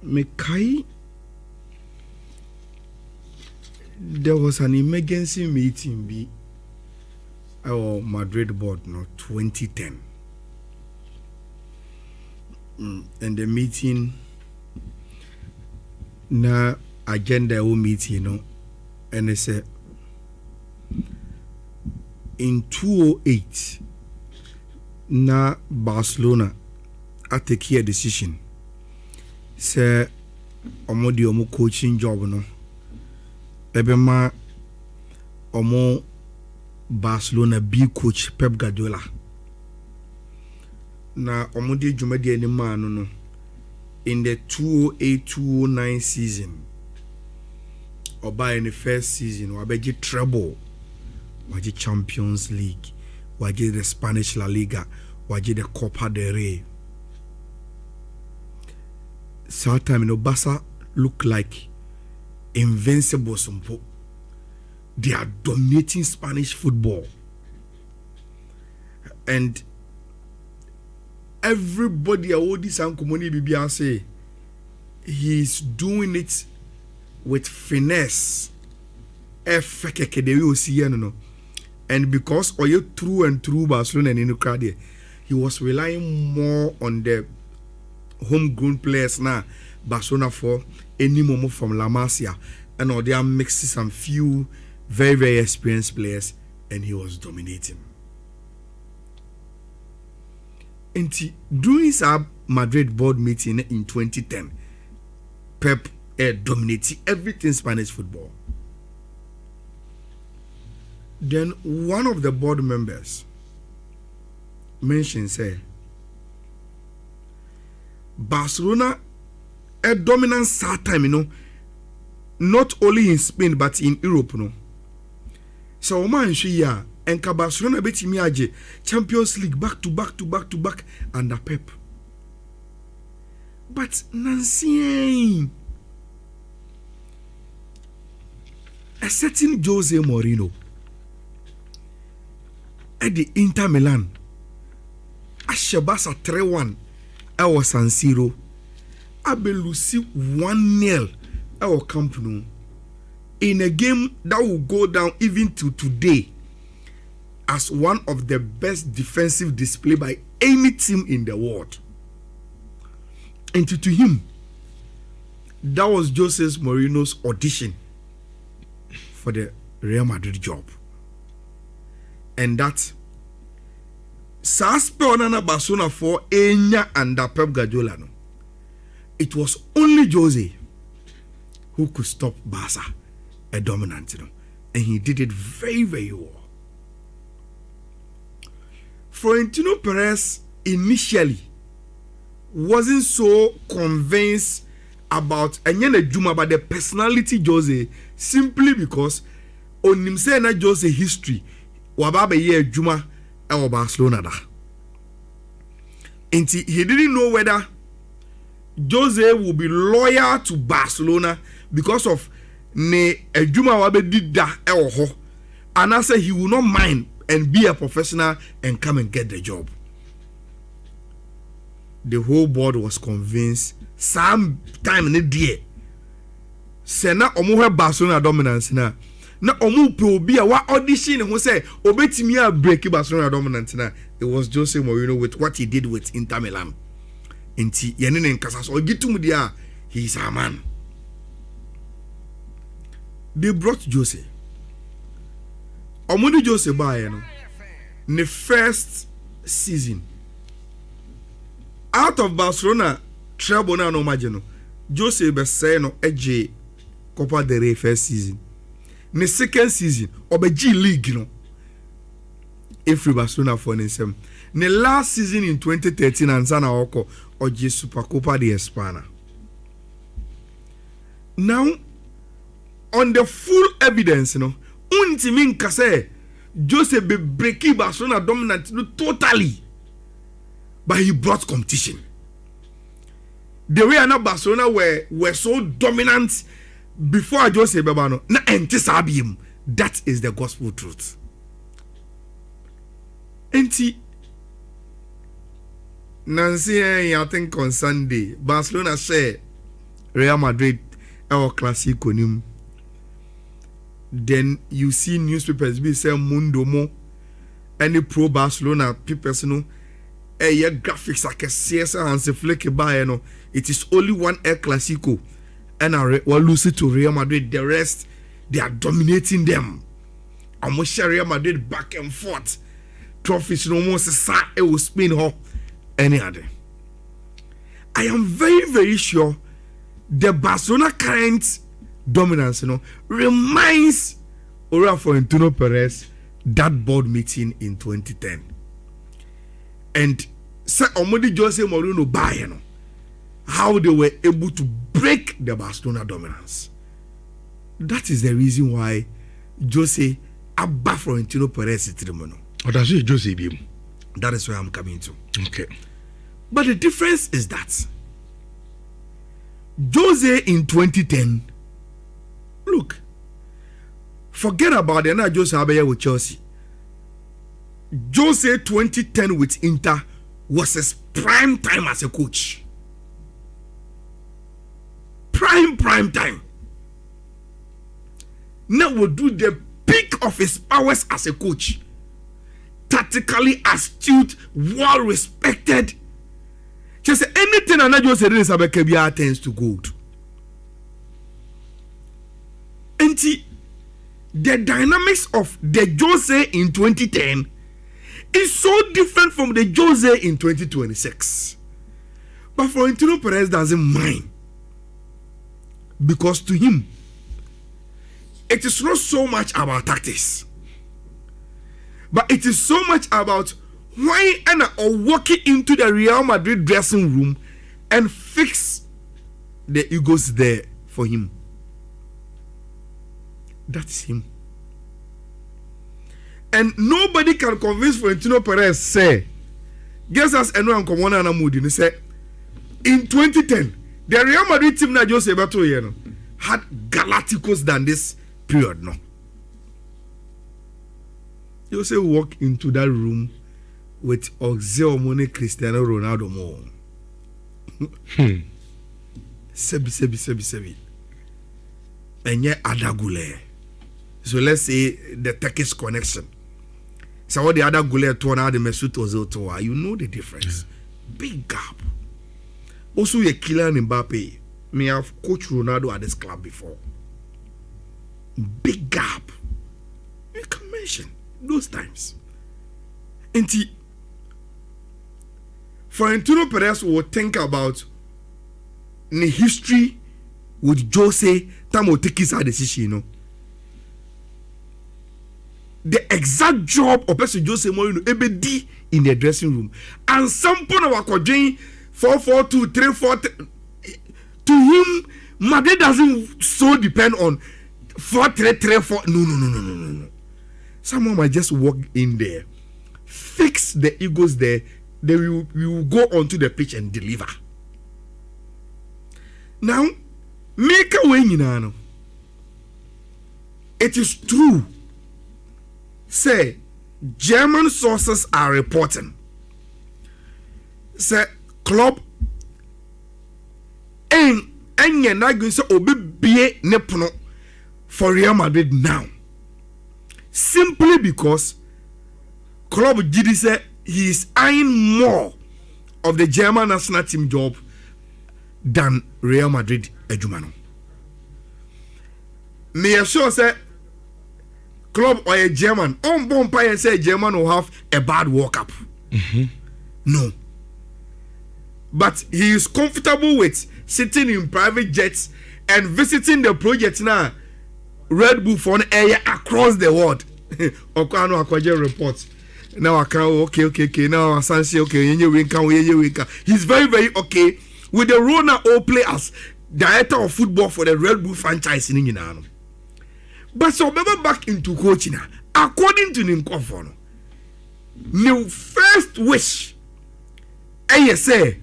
Mekai, there was an emergency meeting be our Madrid board no 2010. And the meeting na agenda o meeting, you know, and they said in 2008 na Barcelona I take a decision. Say omodi omo coaching job no ebema omo Barcelona B coach Pep Guardiola na omodi dwumadi ani ma no in the 2008-2009 season oba in the first season wabeji treble waji Champions League waji the Spanish La Liga waji the Copa del Rey. So time, you know, Barca look like invincible. They are dominating Spanish football, and everybody around this community BBR say he's doing it with finesse. And because you through and through Barcelona and Inukade, he was relying more on the homegrown players now Barcelona for any moment from La Masia, and all they are mixing some few very experienced players, and he was dominating. And during our Madrid board meeting in 2010, Pep dominated everything Spanish football. Then one of the board members mentioned, say, Barcelona a dominant start time, you know, not only in Spain but in Europe, you know. So man ya and Barcelona bet me aje Champions League back to back under Pep. But Nancy a certain Jose Mourinho at the Inter Milan Ashabasa 3-1 our San Siro Abelusi 1-0 our Camp Nou in a game that will go down even to today as one of the best defensive display by any team in the world. And to him, that was Jose Mourinho's audition for the Real Madrid job. And that Saspe onana Barcelona for Enya and Pep Guardiola. No. It was only Jose who could stop Barca a dominant, you know, and he did it very well. Florentino Perez initially wasn't so convinced about Enyene Juma about the personality Jose, simply because on him saying that Jose history wababe ye Juma or Barcelona da. And he didn't know whether Jose will be loyal to Barcelona because of ne Juma wabe did da ho, and I said he will not mind and be a professional and come and get the job. The whole board was convinced sometime in the day. Say na omo Barcelona dominance na omo probi a wa audition who say obetimi a break Barcelona dominance na. It was Jose Mourinho with what he did with Inter Milan. Inti yene ne nkasa so ogitum dia, he's a man. They brought Jose. Omudi Jose by in the first season out of Barcelona treble na no margin. Jose be say no eje Copa del Rey first season. In the second season obeji league no. If Barcelona for them. In the last season in 2013 and Sana Oko oje Super Copa de España. Now on the full evidence, you know, untimin kase Jose be breaking Barcelona dominant totally, but he brought competition. The way now Barcelona were so dominant before Jose Bebano na entisabium. That is the gospel truth. Enti Nancy, I think on Sunday Barcelona said Real Madrid our Clasico nim. Then you see newspapers be say Mundo mo any pro Barcelona people no graphics like a CSR and se flick by no. It is only one El Clasico and we'll lose it to Real Madrid. The rest they are dominating them. And we share Real Madrid back and forth. Trophies no more say it will spin her any other. I am very, very sure the Barcelona current dominance, reminds Florentino Perez that board meeting in 2010. And say Omodi Jose Mourinho buy, how they were able to break the Barcelona dominance. That is the reason why Jose Abba Florentino Perez is the Oh, that's it, Jose Bim. That is where I'm coming to. Okay. But the difference is that Jose in 2010, look, forget about the night Jose Abaya with Chelsea. Jose 2010 with Inter was his prime time as a coach. Prime time. Now we'll do the peak of his powers as a coach. Tactically astute, well respected. Just anything and Jose Rizabekebia tends to gold. And the dynamics of the Jose in 2010 is so different from the Jose in 2026. But Florentino Perez doesn't mind. Because to him, it is not so much about tactics. But it is so much about why Anna or walking into the Real Madrid dressing room and fix the egos there for him. That's him. And nobody can convince Florentino Perez say, guess us anyone come on and mood and say in 2010 the Real Madrid team na Jose Beto had Galacticos than this period no. Jose walk into that room with Oxeomone Cristiano Ronaldo more. Sebi. And yet Adagule. So let's say the Turkish connection. So what the other Gule to now the Mesut Ozil to you know the difference. Big gap. Also a killer in Mbappe. Me have coached Ronaldo at this club before. Big gap. You can mention those times. And Florentino Perez will think about the history with Jose Tamo take his decision, the exact job of person Jose Mourinho ebedi in the dressing room. And some point of our 4-4-2, 3-4. To him, Madrid doesn't so depend on 4-3-3-4. No. Someone might just walk in there, fix the egos there, then we will go onto the pitch and deliver. Now, make a way, it is true. Say, German sources are reporting. Say, club and you're not going to say obi nepono for Real Madrid now. Simply because club Gidi said he is eyeing more of the German national team job than Real Madrid ejumano. Me sure say club or a German on bomb and say German will have a bad walk up. No. But he is comfortable with sitting in private jets and visiting the project now. Red Bull for an area across the world. Okano Akwaje reports. Now I can okay. Now I say okay. He's very, very okay with the role now all players, director of football for the Red Bull franchise in Inano. But so remember back into coaching, according to Ninkofono, the first wish, I say,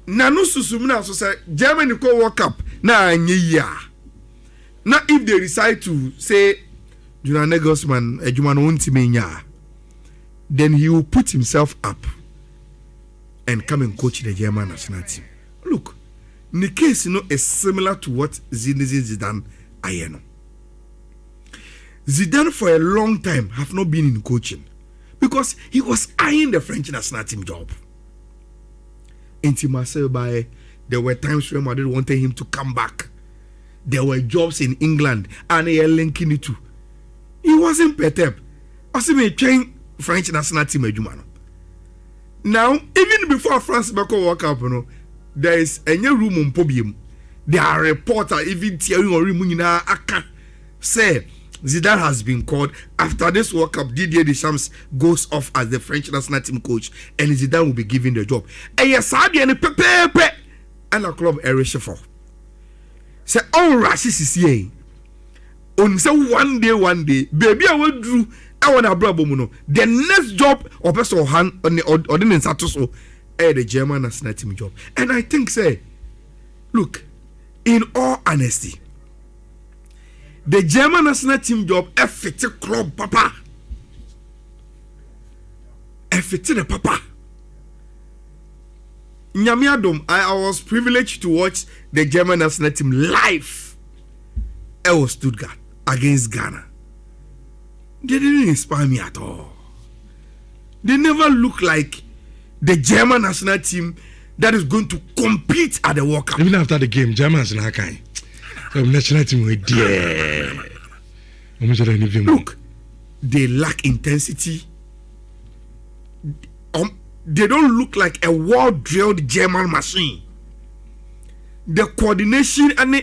Nanu Susumina so say Germany go World Cup na year. Now if they decide to say Julian Nagelsmann Ejumano Untimenya, then he will put himself up and come and coach the German national team. Look, The case, is similar to what Zinedine Zidane ayeno. Zidane for a long time have not been in coaching because he was eyeing the French national team job. There were times when Madrid wanted him to come back. There were jobs in England and he was linking it to. He wasn't perturbed. I see me train French national team adwuma. Now, even before France Bako World Cup, there is a new room on podium. There are reporters, even Thierry Henry Aka say Zidane has been called after this World Cup. Didier Deschamps goes off as the French national team coach, and Zidane will be given the job. And yes, I and pepe and a club for. Say all rashes is here. On say one day, baby, I will do. I want to brabo. The next job or person hand on the ordinance so the German national team job. And I think say, look, in all honesty, the German national team job fit club papa. Fit the papa. Nyamiadom, I was privileged to watch the German national team live. It was Stuttgart against Ghana. They didn't inspire me at all. They never look like the German national team that is going to compete at the World Cup. Even after the game, Germans are not kind. The national team were dear. Look, they lack intensity. They don't look like a well-drilled German machine. The coordination and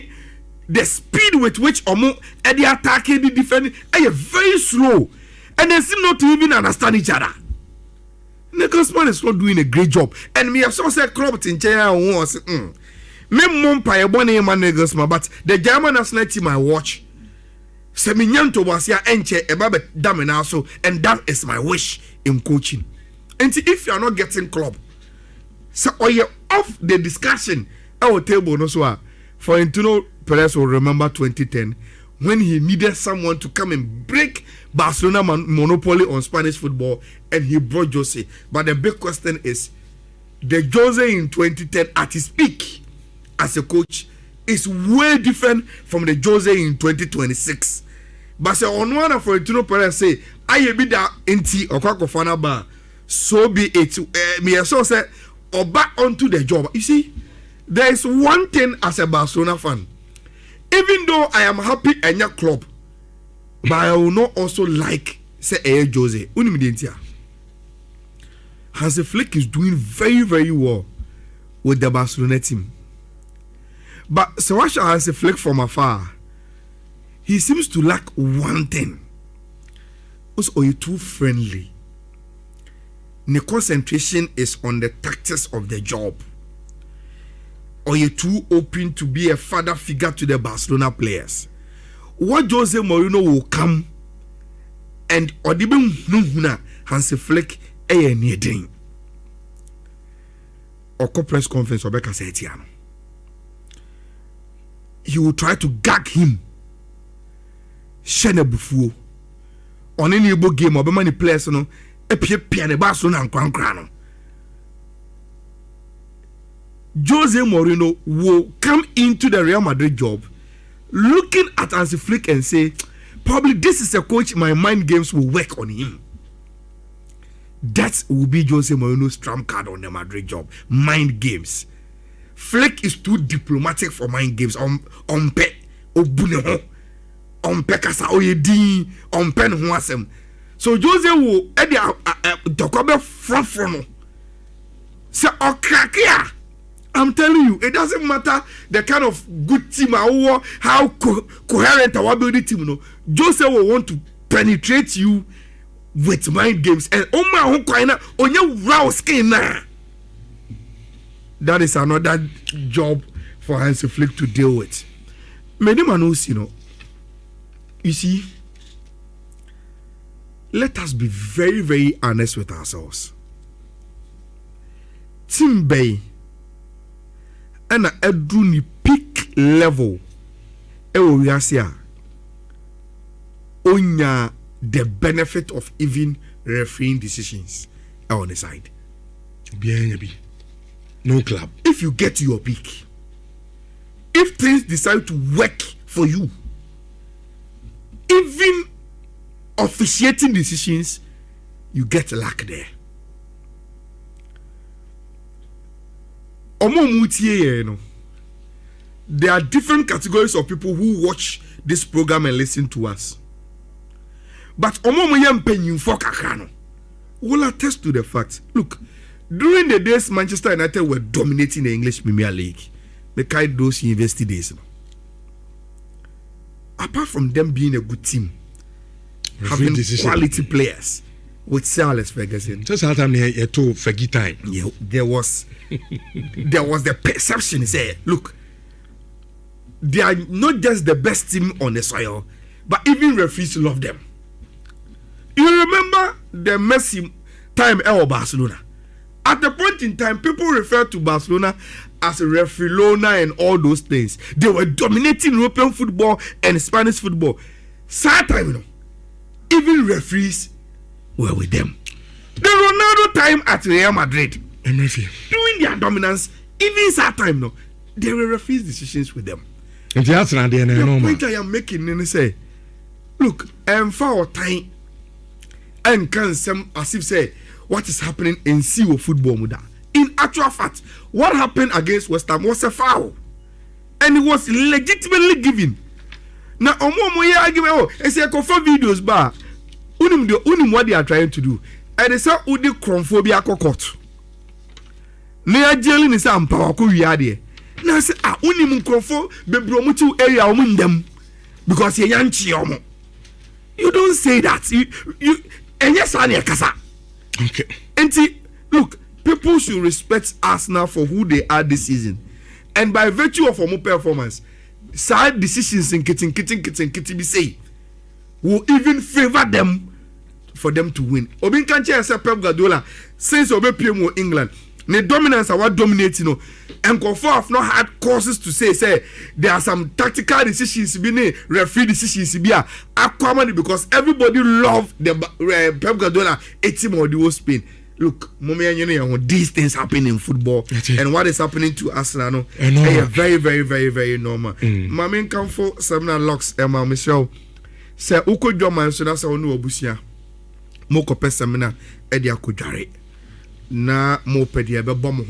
the speed with which they attack the defending are very slow, and they seem not to even understand each other. Nagelsmann is not doing a great job, and me also say club in China was me mumpa e bone man Nagelsmann, but the German national team I watch seminyanto was ya enche eba damina so, and that is my wish in coaching. And if you are not getting club, so or you off the discussion our table no so for Florentino Perez will remember 2010 when he needed someone to come and break Barcelona monopoly on Spanish football, and he brought Jose. But the big question is, the Jose in 2010 at his peak as a coach is way different from the Jose in 2026. But say on one of Florentino Perez say, I be that NT or Kwakofana bar. So be it. Me so say or back onto the job. You see, there is one thing as a Barcelona fan. Even though I am happy in your club, but I will not also like say Jose. Hansi Flick is doing very, very well with the Barcelona team. But so watch Hansi Flick from afar. He seems to lack one thing. Also, you're too friendly. The concentration is on the tactics of the job. Or you're too open to be a father figure to the Barcelona players. What Jose Mourinho will come and Odibin Nuhuna Hansi Flick needing. Or press conference or Becca Setiano. He will try to gag him. Shene Bufu. On any game or many players, Piane Barcelona and Crankrano. Jose Mourinho will come into the Real Madrid job looking at Hansi Flick and say, probably this is a coach my mind games will work on him. That will be Jose Mourinho's trump card on the Madrid job. Mind games. Flick is too diplomatic for mind games. Pe obuneho. Pe kasa oyedi. Pe nhuasem. So Jose will dokobe front. Sookrakia. I'm telling you, it doesn't matter the kind of good team or how coherent our building team. Jose will want to penetrate you with mind games and on your raw skin. That is another job for Hansi Flick to deal with. Many manos, you see, let us be very, very honest with ourselves. Team Bay and a ni peak level we are here onya the benefit of even refereeing decisions on the side. No club. If you get to your peak, if things decide to work for you, even officiating decisions, you get luck there. There are different categories of people who watch this program and listen to us. But will attest to the fact. Look, during the days Manchester United were dominating the English Premier League, the kind of those university days, apart from them being a good team, having quality players with Sir Alex Ferguson, just how time you to Fergie time. Yeah, there was the perception say, look, they are not just the best team on the soil, but even referees love them. You remember the Messi time at Barcelona? At the point in time, people refer to Barcelona as Refilona and all those things. They were dominating European football and Spanish football. Sad time, even referees were with them. The Ronaldo time at Real Madrid, doing their dominance, even sad time, they were referees decisions with them. The point I am making is say, look, for our time, and can some as if say what is happening in CEO football muda. In actual fact, what happened against West Ham was a foul, and it was legitimately given. Now, argument, it's a confirm videos bar. Unim what they are trying to do, and they say udi chromophobia court. Near jailing is a power kuya. Now say unim chromophobia be bromutu area them because you yanchi omo. You don't say that. You and yes, okay. And look, people should respect Arsenal for who they are this season, and by virtue of our performance, side decisions in kitty be say will even favor them for them to win. Obin Kanche say Pep Guardiola since Obe PM England, the dominance are what dominating, and Kofor have not had causes to say there are some tactical decisions being referee decisions be aquaman because everybody love the Pep Guardiola team or the whole Spain. Look, these things happen in football, and what is happening to Arsenal is very, very, very, very normal. My main come for seminar locks Emma Michelle say uko joma so na say onu obusia mo ko pe seminar e dia ko dware na mo pe dia be bom